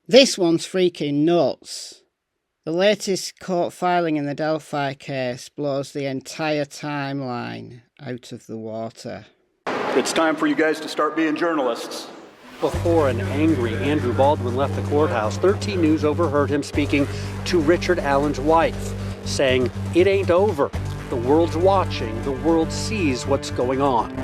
This one's freaking nuts. The latest court filing in the Delphi case blows the entire timeline out of the water. It's time for you guys to start being journalists. Before an angry Andrew Baldwin left the courthouse, 13 News overheard him speaking to Richard Allen's wife, saying, "It ain't over. The world's watching. The world sees what's going on."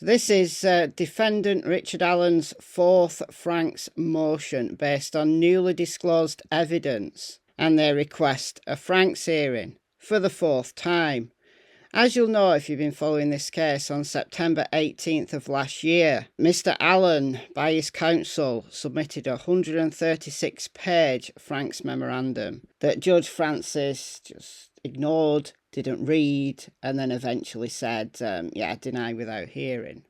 This is defendant Richard Allen's fourth Franks motion based on newly disclosed evidence, and they request a Franks hearing for the fourth time. As you'll know if you've been following this case, on September 18th of last year, Mr. Allen, by his counsel, submitted a 136-page Franks memorandum that Judge Francis just ignored, didn't read, and then eventually said, deny without hearing.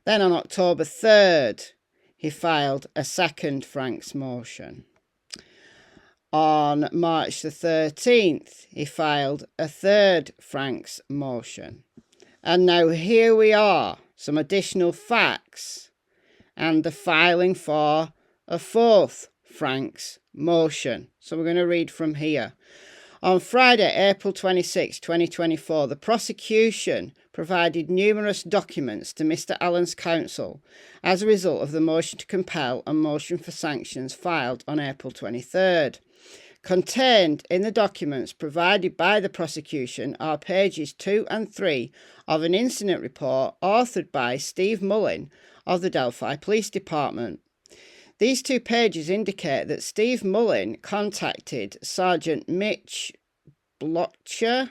Then on October 3rd, he filed a second Franks motion. On March the 13th, he filed a third Franks motion. And now here we are, some additional facts, and the filing for a fourth Franks motion. So we're going to read from here. On Friday, April 26, 2024, the prosecution provided numerous documents to Mr. Allen's counsel as a result of the motion to compel and motion for sanctions filed on April 23rd. Contained in the documents provided by the prosecution are pages 2 and 3 of an incident report authored by Steve Mullin of the Delphi Police Department. These 2 pages indicate that Steve Mullin contacted Sergeant Mitch Blotcher,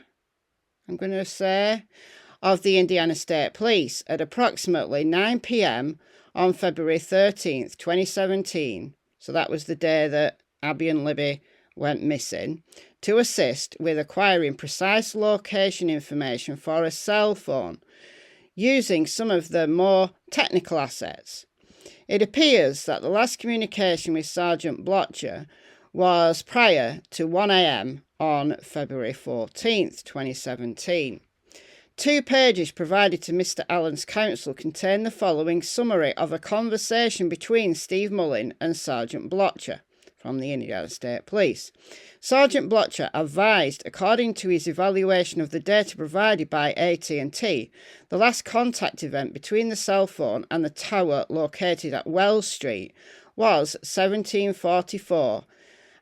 of the Indiana State Police at approximately 9 p.m. on February 13th, 2017, so that was the day that Abby and Libby went missing, to assist with acquiring precise location information for a cell phone, using some of the more technical assets. It appears that the last communication with Sergeant Blotcher was prior to 1 a.m. on February 14th, 2017. 2 pages provided to Mr. Allen's counsel contain the following summary of a conversation between Steve Mullin and Sergeant Blotcher from the Indiana State Police. Sergeant Blotcher advised, according to his evaluation of the data provided by AT&T, the last contact event between the cell phone and the tower located at Wells Street was 17:44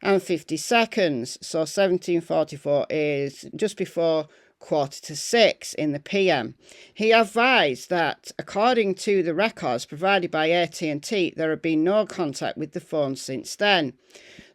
and 50 seconds. So 17:44 is just before 5:45 in the PM. He advised that, according to the records provided by AT&T, there had been no contact with the phone since then.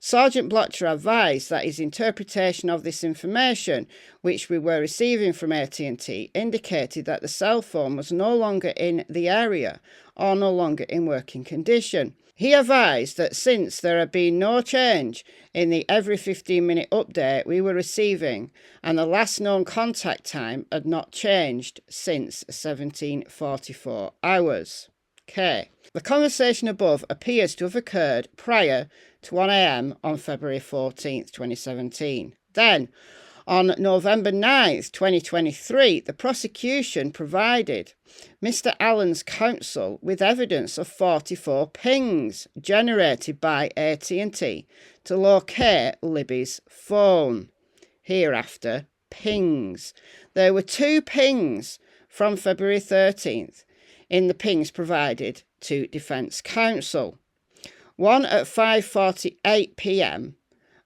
Sergeant Blotcher advised that his interpretation of this information, which we were receiving from AT&T, indicated that the cell phone was no longer in the area or no longer in working condition. He advised that since there had been no change in the every 15-minute update we were receiving, and the last known contact time had not changed since 17:44 hours. Okay. The conversation above appears to have occurred prior to 1 a.m. on February 14th, 2017. Then, on November 9th, 2023, the prosecution provided Mr. Allen's counsel with evidence of 44 pings generated by AT&T to locate Libby's phone. Hereafter, pings. There were 2 pings from February 13th in the pings provided to defence counsel. One at 5:48 p.m.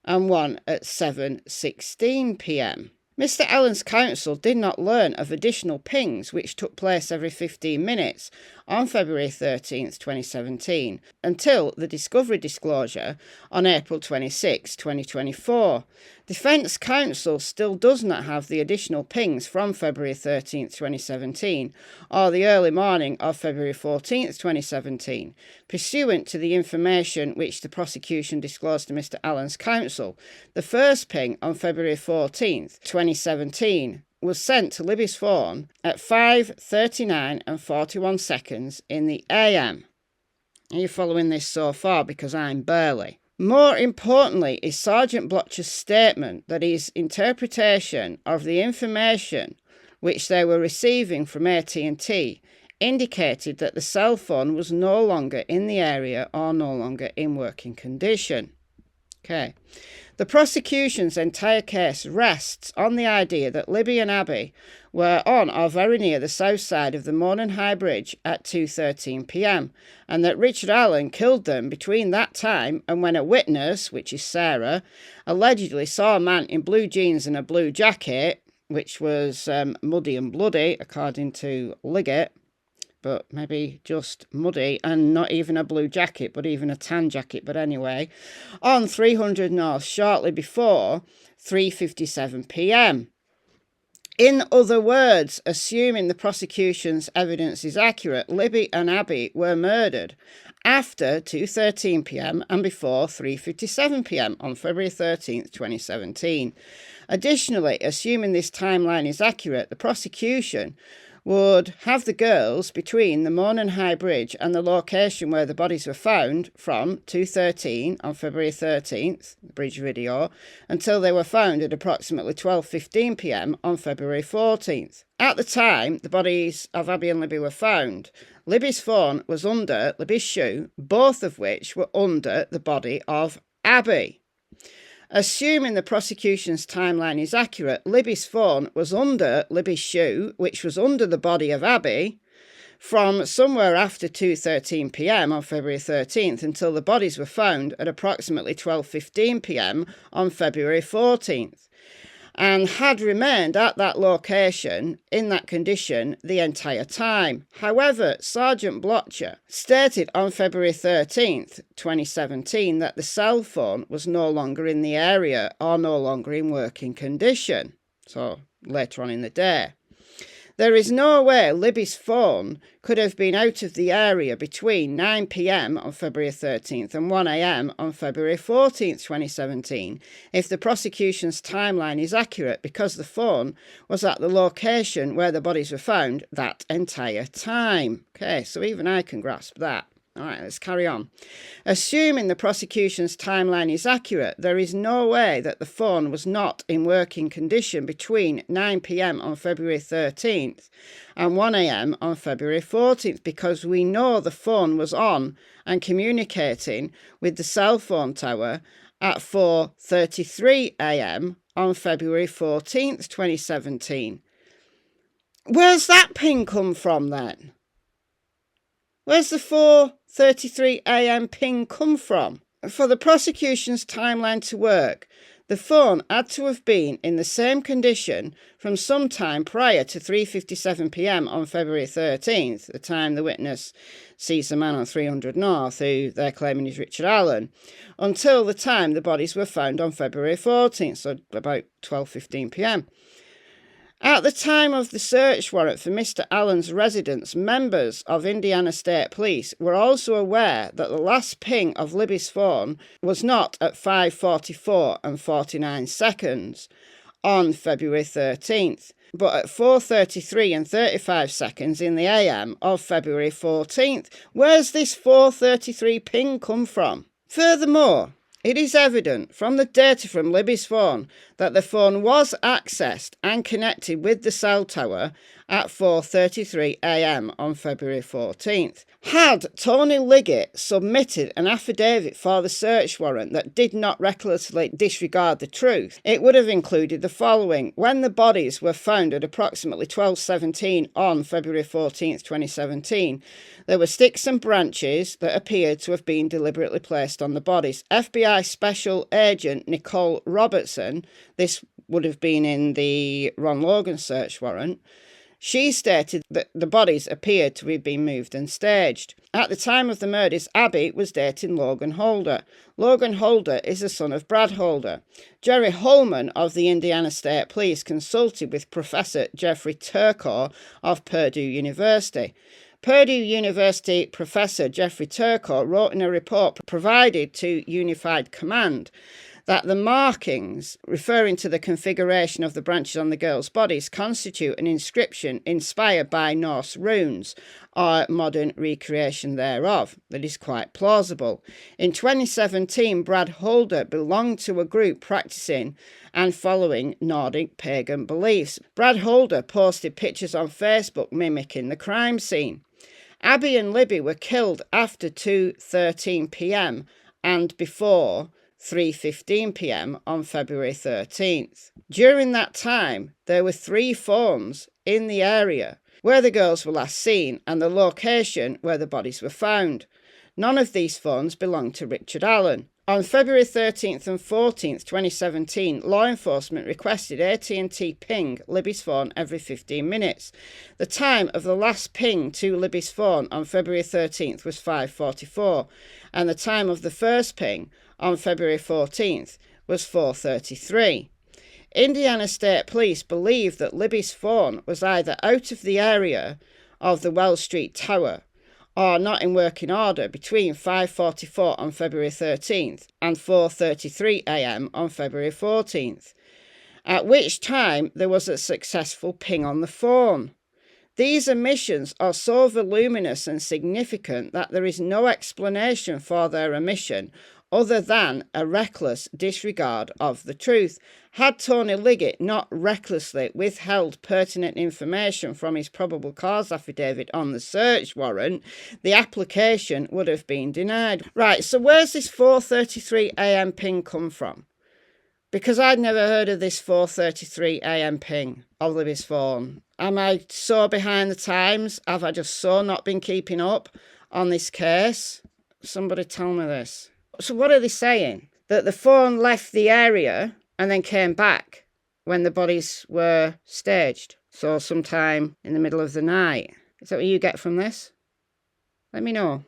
and one at 7:16 p.m. Mr. Allen's counsel did not learn of additional pings which took place every 15 minutes on February 13th, 2017, until the discovery disclosure on April 26, 2024. Defence Counsel still does not have the additional pings from February 13th, 2017, or the early morning of February 14th, 2017, pursuant to the information which the prosecution disclosed to Mr. Allen's counsel. The first ping on February 14th, 2017, was sent to Libby's phone at 5:39 and 41 seconds in the AM. Are you following this so far? Because I'm barely. More importantly is Sergeant Blotcher's statement that his interpretation of the information which they were receiving from AT&T indicated that the cell phone was no longer in the area or no longer in working condition. Okay. The prosecution's entire case rests on the idea that Libby and Abby were on or very near the south side of the Monon High Bridge at 2:13 p.m. and that Richard Allen killed them between that time and when a witness, which is Sarah, allegedly saw a man in blue jeans and a blue jacket, which was muddy and bloody, according to Liggett, but maybe just muddy and not even a blue jacket, but even a tan jacket. But anyway, on 300 North shortly before 3:57 p.m. In other words, assuming the prosecution's evidence is accurate, Libby and Abby were murdered after 2:13 p.m. and before 3:57 p.m. on February 13th, 2017. Additionally, assuming this timeline is accurate, the prosecution would have the girls between the Monon High Bridge and the location where the bodies were found from 2:13 on February 13th, the bridge video, until they were found at approximately 12:15 p.m. on February 14th. At the time the bodies of Abby and Libby were found, Libby's phone was under Libby's shoe, both of which were under the body of Abby. Assuming the prosecution's timeline is accurate, Libby's phone was under Libby's shoe, which was under the body of Abby, from somewhere after 2:13 p.m. on February 13th until the bodies were found at approximately 12:15 p.m. on February 14th, and had remained at that location in that condition the entire time. However, Sergeant Blotcher stated on February 13th, 2017, that the cell phone was no longer in the area or no longer in working condition. So, later on in the day. There is no way Libby's phone could have been out of the area between 9 p.m. on February 13th and 1 a.m. on February 14th, 2017, if the prosecution's timeline is accurate, because the phone was at the location where the bodies were found that entire time. Okay, so even I can grasp that. All right, let's carry on. Assuming the prosecution's timeline is accurate, there is no way that the phone was not in working condition between 9 p.m. on February 13th and 1 a.m. on February 14th, because we know the phone was on and communicating with the cell phone tower at 4:33 a.m. on February 14th, 2017. Where's that ping come from then? Where's the 4:33 a.m. ping come from? For the prosecution's timeline to work, the phone had to have been in the same condition from some time prior to 3:57 p.m. on February 13th, the time the witness sees the man on 300 North, who they're claiming is Richard Allen, until the time the bodies were found on February 14th, so about 12:15 p.m. At the time of the search warrant for Mr. Allen's residence, members of Indiana State Police were also aware that the last ping of Libby's phone was not at 5:44 and 49 seconds on February 13th, but at 4:33 and 35 seconds in the AM of February 14th. Where's this 4:33 ping come from? Furthermore, it is evident from the data from Libby's phone that the phone was accessed and connected with the cell tower at 4:33 a.m. on February 14th. Had Tony Liggett submitted an affidavit for the search warrant that did not recklessly disregard the truth, it would have included the following. When the bodies were found at approximately 12:17 on February 14th, 2017, there were sticks and branches that appeared to have been deliberately placed on the bodies. FBI Special Agent Nicole Robertson, this would have been in the Ron Logan search warrant, She stated that the bodies appeared to have been moved and staged. At the time of the murders, Abby was dating Logan Holder. Logan Holder is the son of Brad Holder. Jerry Holman of the Indiana State Police consulted with Professor Jeffrey Turco of Purdue University. Purdue University Professor Jeffrey Turco wrote in a report provided to Unified Command that the markings, referring to the configuration of the branches on the girls' bodies, constitute an inscription inspired by Norse runes or modern recreation thereof. That is quite plausible. In 2017, Brad Holder belonged to a group practicing and following Nordic pagan beliefs. Brad Holder posted pictures on Facebook mimicking the crime scene. Abby and Libby were killed after 2:13 p.m. and before 3:15 p.m. on February 13th. During that time, there were 3 phones in the area where the girls were last seen and the location where the bodies were found. None of these phones belonged to Richard Allen. On February 13th and 14th, 2017, law enforcement requested AT&T ping Libby's phone every 15 minutes. The time of the last ping to Libby's phone on February 13th was 5:44, and the time of the first ping on February 14th was 4:33. Indiana State Police believe that Libby's phone was either out of the area of the Wells Street Tower or not in working order between 5:44 on February 13th and 4:33 a.m. on February 14th, at which time there was a successful ping on the phone. These omissions are so voluminous and significant that there is no explanation for their omission other than a reckless disregard of the truth. Had Tony Liggett not recklessly withheld pertinent information from his probable cause affidavit on the search warrant, the application would have been denied. Right, so where's this 4:33 a.m. ping come from? Because I'd never heard of this 4:33 a.m. ping of Libby's phone. Am I so behind the times? Have I just so not been keeping up on this case? Somebody tell me this. So what are they saying? That the phone left the area and then came back when the bodies were staged. So sometime in the middle of the night. Is that what you get from this? Let me know.